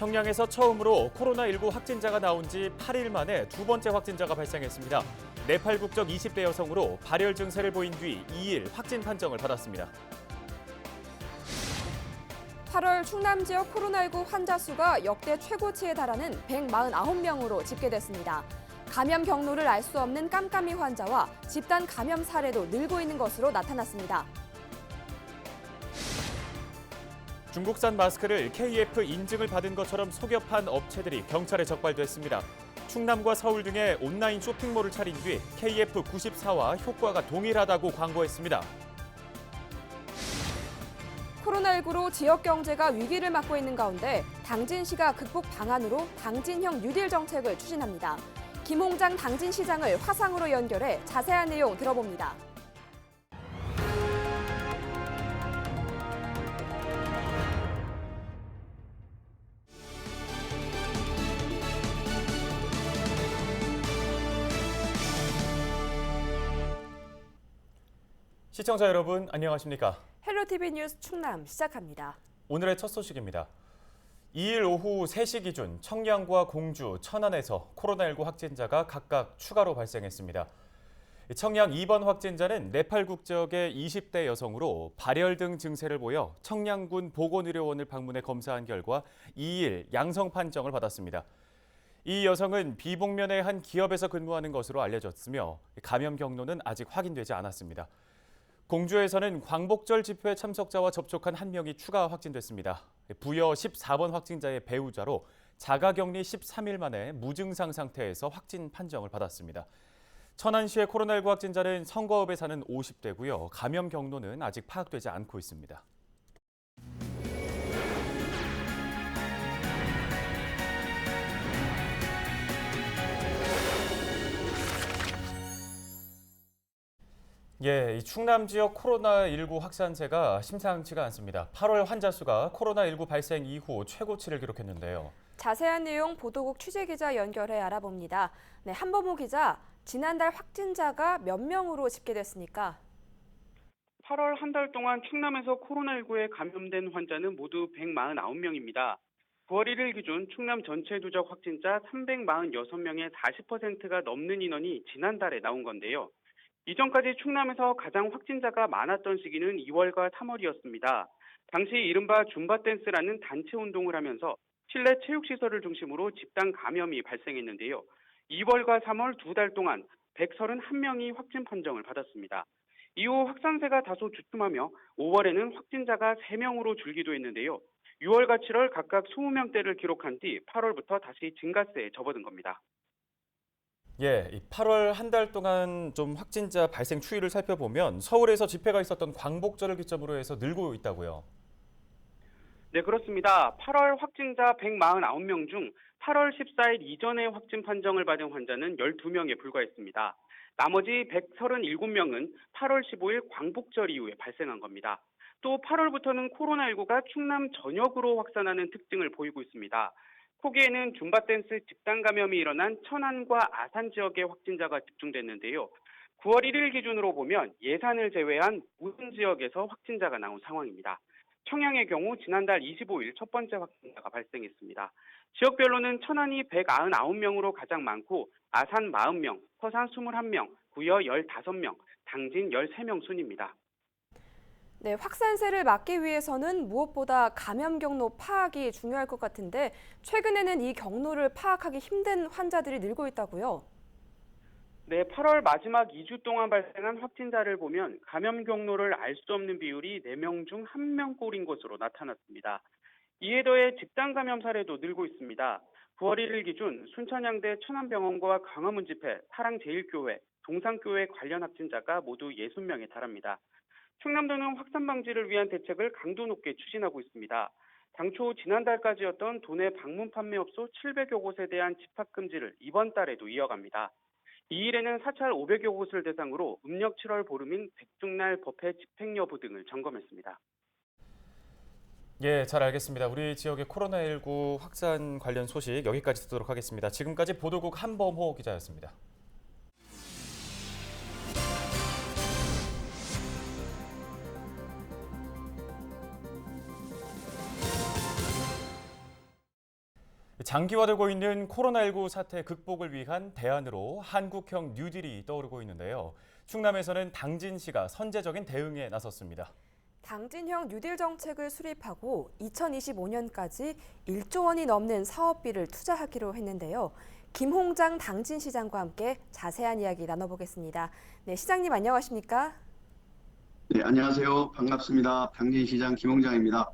청량에서 처음으로 코로나19 확진자가 나온 지 8일 만에 두 번째 확진자가 발생했습니다. 네팔 국적 20대 여성으로 발열 증세를 보인 뒤 2일 확진 판정을 받았습니다. 8월 충남 지역 코로나19 환자 수가 역대 최고치에 달하는 149명으로 집계됐습니다. 감염 경로를 알 수 없는 깜깜이 환자와 집단 감염 사례도 늘고 있는 것으로 나타났습니다. 중국산 마스크를 KF 인증을 받은 것처럼 속여 판 업체들이 경찰에 적발됐습니다. 충남과 서울 등의 온라인 쇼핑몰을 차린 뒤 KF94와 효과가 동일하다고 광고했습니다. 코로나19로 지역 경제가 위기를 맞고 있는 가운데 당진시가 극복 방안으로 당진형 뉴딜 정책을 추진합니다. 김홍장 당진시장을 화상으로 연결해 자세한 내용 들어봅니다. 시청자 여러분, 안녕하십니까? 헬로티비 뉴스 충남 시작합니다. 오늘의 첫 소식입니다. 2일 오후 3시 기준 청량과 공주, 천안에서 코로나19 확진자가 각각 추가로 발생했습니다. 청량 2번 확진자는 네팔 국적의 20대 여성으로 발열 등 증세를 보여 청량군 보건의료원을 방문해 검사한 결과 2일 양성 판정을 받았습니다. 이 여성은 비봉면의 한 기업에서 근무하는 것으로 알려졌으며 감염 경로는 아직 확인되지 않았습니다. 공주에서는 광복절 집회 참석자와 접촉한 한 명이 추가 확진됐습니다. 부여 14번 확진자의 배우자로 자가격리 13일 만에 무증상 상태에서 확진 판정을 받았습니다. 천안시의 코로나19 확진자는 성거읍에 사는 50대고요. 감염 경로는 아직 파악되지 않고 있습니다. 이 충남 지역 코로나19 확산세가 심상치가 않습니다. 8월 환자 수가 코로나19 발생 이후 최고치를 기록했는데요. 자세한 내용 보도국 취재기자 연결해 알아봅니다. 네, 한범호 기자, 지난달 확진자가 몇 명으로 집계됐습니까? 8월 한 달 동안 충남에서 코로나19에 감염된 환자는 모두 149명입니다. 9월 1일 기준 충남 전체 누적 확진자 346명의 40%가 넘는 인원이 지난달에 나온 건데요. 이전까지 충남에서 가장 확진자가 많았던 시기는 2월과 3월이었습니다. 당시 이른바 줌바댄스라는 단체 운동을 하면서 실내 체육시설을 중심으로 집단 감염이 발생했는데요. 2월과 3월 두 달 동안 131명이 확진 판정을 받았습니다. 이후 확산세가 다소 주춤하며 5월에는 확진자가 3명으로 줄기도 했는데요. 6월과 7월 각각 20명대를 기록한 뒤 8월부터 다시 증가세에 접어든 겁니다. 8월 한 달 동안 좀 확진자 발생 추이를 살펴보면 서울에서 집회가 있었던 광복절을 기점으로 해서 늘고 있다고요. 네, 그렇습니다. 8월 확진자 149명 중 8월 14일 이전에 확진 판정을 받은 환자는 12명에 불과했습니다. 나머지 137명은 8월 15일 광복절 이후에 발생한 겁니다. 또 8월부터는 코로나19가 충남 전역으로 확산하는 특징을 보이고 있습니다. 후기에는 줌바댄스 집단 감염이 일어난 천안과 아산 지역의 확진자가 집중됐는데요. 9월 1일 기준으로 보면 예산을 제외한 모든 지역에서 확진자가 나온 상황입니다. 청양의 경우 지난달 25일 첫 번째 확진자가 발생했습니다. 지역별로는 천안이 199명으로 가장 많고 아산 40명, 서산 21명, 부여 15명, 당진 13명 순입니다. 네, 확산세를 막기 위해서는 무엇보다 감염 경로 파악이 중요할 것 같은데 최근에는 이 경로를 파악하기 힘든 환자들이 늘고 있다고요? 네, 8월 마지막 2주 동안 발생한 확진자를 보면 감염 경로를 알 수 없는 비율이 4명 중 1명꼴인 것으로 나타났습니다. 이에 더해 집단 감염 사례도 늘고 있습니다. 9월 1일 기준 순천향대 천안병원과 광화문 집회, 사랑제일교회, 동산교회 관련 확진자가 모두 60명에 달합니다. 충남도는 확산 방지를 위한 대책을 강도 높게 추진하고 있습니다. 당초 지난달까지였던 도내 방문 판매업소 700여 곳에 대한 집합 금지를 이번 달에도 이어갑니다. 2일에는 사찰 500여 곳을 대상으로 음력 7월 보름인 백중날 법회 집행 여부 등을 점검했습니다. 잘 알겠습니다. 우리 지역의 코로나19 확산 관련 소식 여기까지 듣도록 하겠습니다. 지금까지 보도국 한범호 기자였습니다. 장기화되고 있는 코로나19 사태 극복을 위한 대안으로 한국형 뉴딜이 떠오르고 있는데요. 충남에서는 당진시가 선제적인 대응에 나섰습니다. 당진형 뉴딜 정책을 수립하고 2025년까지 1조 원이 넘는 사업비를 투자하기로 했는데요. 김홍장 당진시장과 함께 자세한 이야기 나눠보겠습니다. 네, 시장님 안녕하십니까? 네, 안녕하세요. 반갑습니다. 당진시장 김홍장입니다.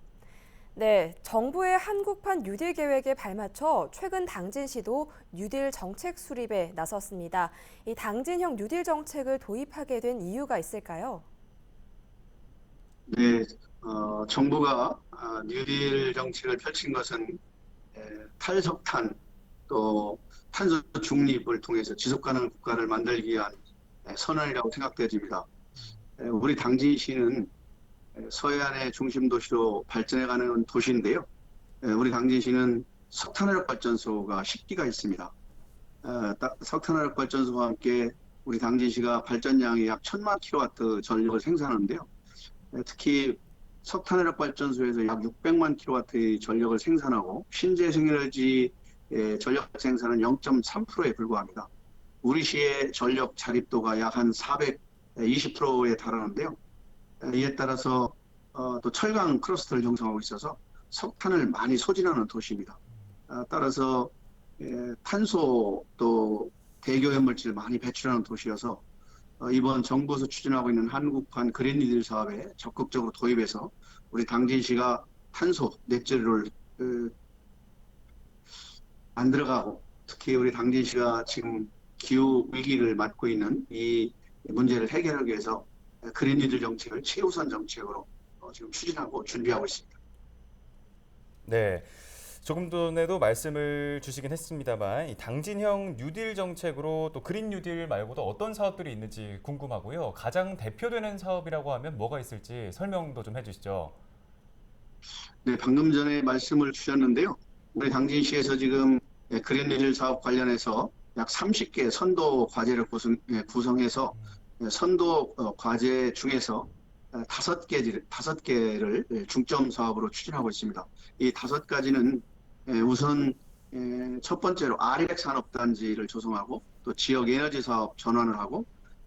네, 정부의 한국판 뉴딜 계획에 발맞춰 최근 당진시도 뉴딜 정책 수립에 나섰습니다. 이 당진형 뉴딜 정책을 도입하게 된 이유가 있을까요? 네, 정부가 뉴딜 정책을 펼친 것은 탈석탄 또 탄소 중립을 통해서 지속 가능한 국가를 만들기 위한 선언이라고 생각되어집니다. 우리 당진시는 서해안의 중심 도시로 발전해가는 도시인데요. 우리 당진시는 석탄화력 발전소가 10기가 있습니다. 석탄화력 발전소와 함께 우리 당진시가 발전량이 약 1000만 킬로와트 전력을 생산하는데요. 특히 석탄화력 발전소에서 약 600만 킬로와트의 전력을 생산하고 신재생에너지 전력 생산은 0.3%에 불과합니다. 우리 시의 전력 자립도가 약 한 420%에 달하는데요. 이에 따라서 또 철강 클러스터를 형성하고 있어서 석탄을 많이 소진하는 도시입니다. 따라서 탄소 또 대기오염물질을 많이 배출하는 도시여서 이번 정부에서 추진하고 있는 한국판 그린 뉴딜 사업에 적극적으로 도입해서 우리 당진시가 탄소 넷제로를 만들어가고 특히 우리 당진시가 지금 기후 위기를 맞고 있는 이 문제를 해결하기 위해서 그린 뉴딜 정책을 최우선 정책으로 지금 추진하고 준비하고 있습니다. 네, 조금 전에도 말씀을 주시긴 했습니다만 이 당진형 뉴딜 정책으로 또 그린 뉴딜 말고도 어떤 사업들이 있는지 궁금하고요. 가장 대표되는 사업이라고 하면 뭐가 있을지 설명도 좀 해주시죠. 네, 방금 전에 말씀을 주셨는데요. 우리 당진시에서 지금 그린 뉴딜 사업 관련해서 약 30개 선도 과제를 구성해서 선도 과제 중에서 5개를 중점 사업으로 추진하고 있습니다. 이 5가지는 우선 첫 번째로 아리백 산업단지를 조성하고 또 지역 에너지 사업 전환을 하고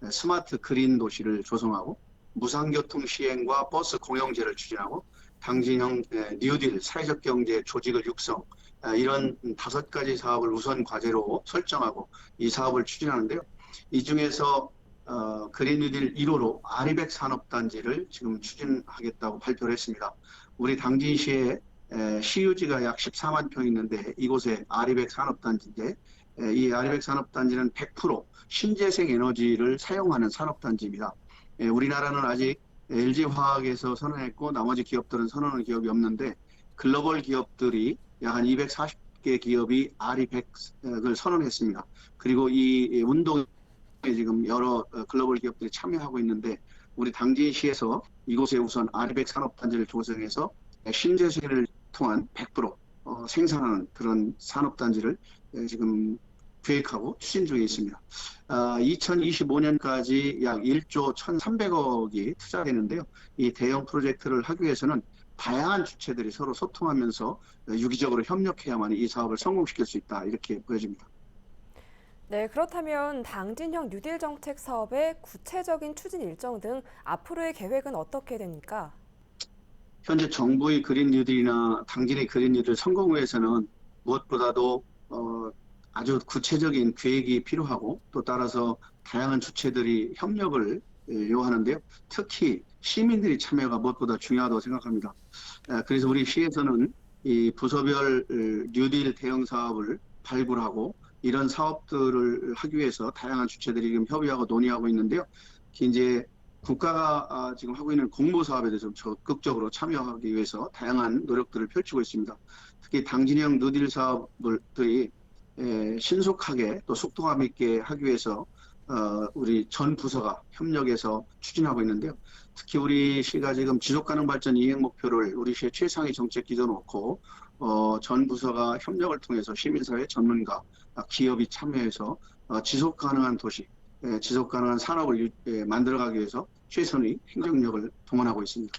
스마트 그린 도시를 조성하고 무상교통 시행과 버스 공영제를 추진하고 당진형 뉴딜 사회적 경제 조직을 육성 이런 5가지 사업을 우선 과제로 설정하고 이 사업을 추진하는데요. 이 중에서 그린 뉴딜 1호로 아리백 산업단지를 지금 추진하겠다고 발표를 했습니다. 우리 당진시에 시유지가 약 14만 평 있는데 이곳에 아리백 산업단지인데 이 아리백 산업단지는 100% 신재생 에너지를 사용하는 산업단지입니다. 우리나라는 아직 LG화학에서 선언했고 나머지 기업들은 선언한 기업이 없는데 글로벌 기업들이 약 한 240개 기업이 아리백을 선언했습니다. 그리고 이 운동에 지금 여러 글로벌 기업들이 참여하고 있는데 우리 당진시에서 이곳에 우선 아리백 산업단지를 조성해서 신재생을 통한 100% 생산하는 그런 산업단지를 지금 계획하고 추진 중에 있습니다. 2025년까지 약 1조 1,300억이 투자되는데요. 이 대형 프로젝트를 하기 위해서는 다양한 주체들이 서로 소통하면서 유기적으로 협력해야만 이 사업을 성공시킬 수 있다 이렇게 보여집니다. 네, 그렇다면 당진형 뉴딜 정책 사업의 구체적인 추진 일정 등 앞으로의 계획은 어떻게 됩니까? 현재 정부의 그린 뉴딜이나 당진의 그린 뉴딜 성공을 위해서는 무엇보다도 아주 구체적인 계획이 필요하고 또 따라서 다양한 주체들이 협력을 요하는데요. 특히 시민들이 참여가 무엇보다 중요하다고 생각합니다. 그래서 우리 시에서는 이 부서별 뉴딜 대형 사업을 발굴하고 이런 사업들을 하기 위해서 다양한 주체들이 지금 협의하고 논의하고 있는데요. 이제 국가가 지금 하고 있는 공모 사업에 대해서 적극적으로 참여하기 위해서 다양한 노력들을 펼치고 있습니다. 특히 당진형 뉴딜 사업들이 신속하게 또 속도감 있게 하기 위해서 우리 전 부서가 협력해서 추진하고 있는데요. 특히 우리 시가 지금 지속가능 발전 이행 목표를 우리 시의 최상위 정책 기조 놓고 전 부서가 협력을 통해서 시민사회 전문가, 기업이 참여해서 지속가능한 도시, 지속가능한 산업을 만들어가기 위해서 최선의 행정력을 동원하고 있습니다.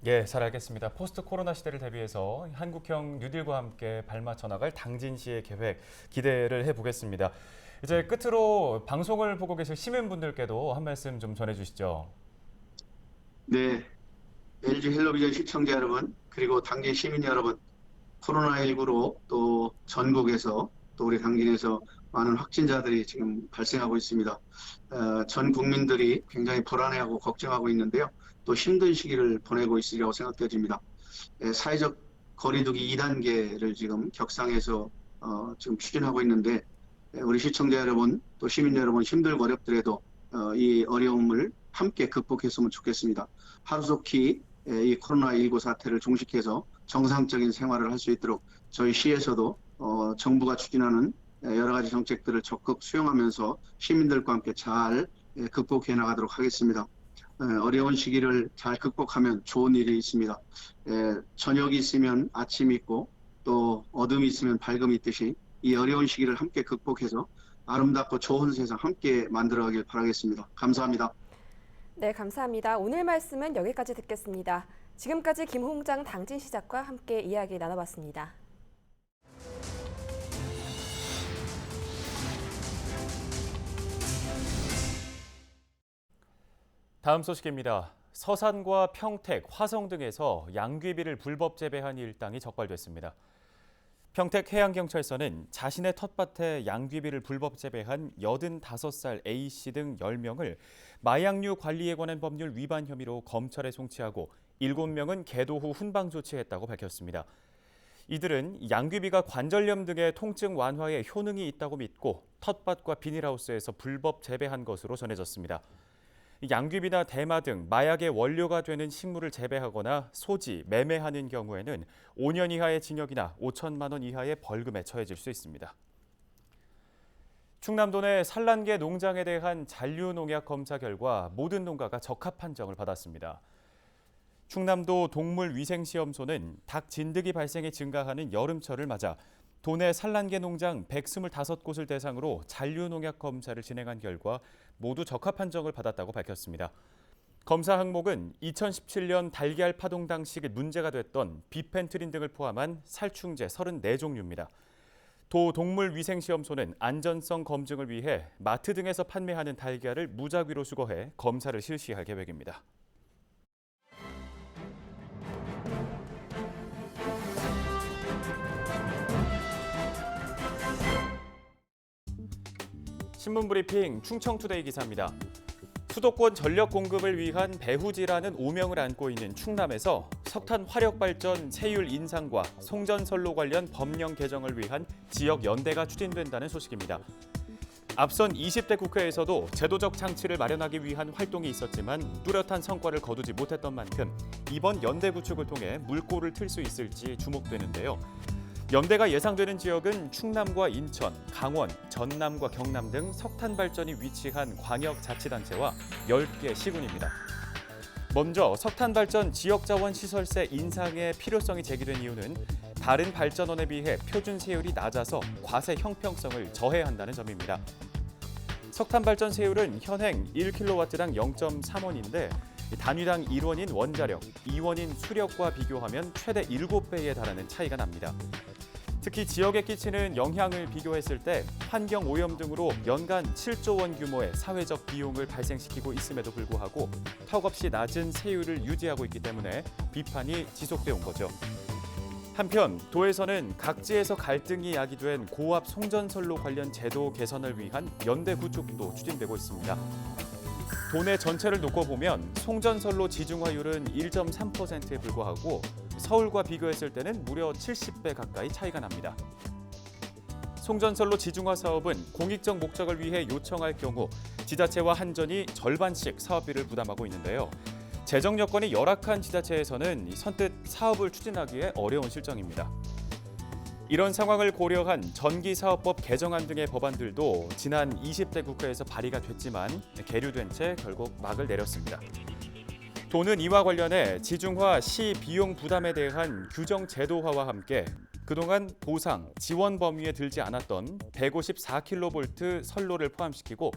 예, 잘 알겠습니다. 포스트 코로나 시대를 대비해서 한국형 뉴딜과 함께 발맞춰 나갈 당진 씨의 계획 기대를 해보겠습니다. 이제 끝으로 방송을 보고 계실 시민분들께도 한 말씀 좀 전해주시죠. 네, LG 헬로비전 시청자 여러분, 그리고 당진 시민 여러분, 코로나19로 또 전국에서 또 우리 당진에서 많은 확진자들이 지금 발생하고 있습니다. 전 국민들이 굉장히 불안해하고 걱정하고 있는데요. 또 힘든 시기를 보내고 있으리라고 생각되어집니다. 사회적 거리두기 2단계를 지금 격상해서 지금 추진하고 있는데 우리 시청자 여러분, 또 시민 여러분 힘들고 어렵더라도 이 어려움을 함께 극복했으면 좋겠습니다. 하루속히 이 코로나19 사태를 종식해서 정상적인 생활을 할 수 있도록 저희 시에서도 정부가 추진하는 여러 가지 정책들을 적극 수용하면서 시민들과 함께 잘 극복해 나가도록 하겠습니다. 어려운 시기를 잘 극복하면 좋은 일이 있습니다. 저녁이 있으면 아침이 있고 또 어둠이 있으면 밝음이 있듯이 이 어려운 시기를 함께 극복해서 아름답고 좋은 세상 함께 만들어가길 바라겠습니다. 감사합니다. 네, 감사합니다. 오늘 말씀은 여기까지 듣겠습니다. 지금까지 김홍장 당진시장과 함께 이야기 나눠봤습니다. 다음 소식입니다. 서산과 평택, 화성 등에서 양귀비를 불법 재배한 일당이 적발됐습니다. 평택 해양경찰서는 자신의 텃밭에 양귀비를 불법 재배한 85살 A씨 등 10명을 마약류 관리에 관한 법률 위반 혐의로 검찰에 송치하고 7명은 계도 후 훈방 조치했다고 밝혔습니다. 이들은 양귀비가 관절염 등의 통증 완화에 효능이 있다고 믿고 텃밭과 비닐하우스에서 불법 재배한 것으로 전해졌습니다. 양귀비나 대마 등 마약의 원료가 되는 식물을 재배하거나 소지, 매매하는 경우에는 5년 이하의 징역이나 5천만 원 이하의 벌금에 처해질 수 있습니다. 충남도 내 산란계 농장에 대한 잔류농약 검사 결과 모든 농가가 적합 판정을 받았습니다. 충남도 동물위생시험소는 닭 진드기 발생이 증가하는 여름철을 맞아 도내 산란계 농장 125곳을 대상으로 잔류농약 검사를 진행한 결과 모두 적합 판정을 받았다고 밝혔습니다. 검사 항목은 2017년 달걀 파동 당시 문제가 됐던 비펜트린 등을 포함한 살충제 34종류입니다. 도 동물위생시험소는 안전성 검증을 위해 마트 등에서 판매하는 달걀을 무작위로 수거해 검사를 실시할 계획입니다. 신문브리핑 충청투데이 기사입니다. 수도권 전력 공급을 위한 배후지라는 오명을 안고 있는 충남에서 석탄 화력 발전 세율 인상과 송전선로 관련 법령 개정을 위한 지역 연대가 추진된다는 소식입니다. 앞선 20대 국회에서도 제도적 장치를 마련하기 위한 활동이 있었지만 뚜렷한 성과를 거두지 못했던 만큼 이번 연대 구축을 통해 물꼬를 틀 수 있을지 주목되는데요. 연대가 예상되는 지역은 충남과 인천, 강원, 전남과 경남 등 석탄 발전이 위치한 광역자치단체와 10개 시군입니다. 먼저 석탄 발전 지역자원 시설세 인상의 필요성이 제기된 이유는 다른 발전원에 비해 표준 세율이 낮아서 과세 형평성을 저해한다는 점입니다. 석탄 발전 세율은 현행 1kW당 0.3원인데 단위당 1원인 원자력, 2원인 수력과 비교하면 최대 7배에 달하는 차이가 납니다. 특히 지역에 끼치는 영향을 비교했을 때 환경 오염 등으로 연간 7조 원 규모의 사회적 비용을 발생시키고 있음에도 불구하고 턱없이 낮은 세율을 유지하고 있기 때문에 비판이 지속돼 온 거죠. 한편 도에서는 각지에서 갈등이 야기된 고압 송전선로 관련 제도 개선을 위한 연대 구축도 추진되고 있습니다. 도내 전체를 놓고 보면 송전선로 지중화율은 1.3%에 불과하고 서울과 비교했을 때는 무려 70배 가까이 차이가 납니다. 송전선로 지중화 사업은 공익적 목적을 위해 요청할 경우 지자체와 한전이 절반씩 사업비를 부담하고 있는데요. 재정 여건이 열악한 지자체에서는 선뜻 사업을 추진하기에 어려운 실정입니다. 이런 상황을 고려한 전기사업법 개정안 등의 법안들도 지난 20대 국회에서 발의가 됐지만 계류된 채 결국 막을 내렸습니다. 도는 이와 관련해 지중화 시 비용 부담에 대한 규정 제도화와 함께 그동안 보상, 지원 범위에 들지 않았던 154kV 선로를 포함시키고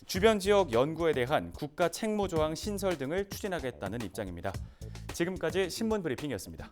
주변 지역 연구에 대한 국가 책무 조항 신설 등을 추진하겠다는 입장입니다. 지금까지 신문 브리핑이었습니다.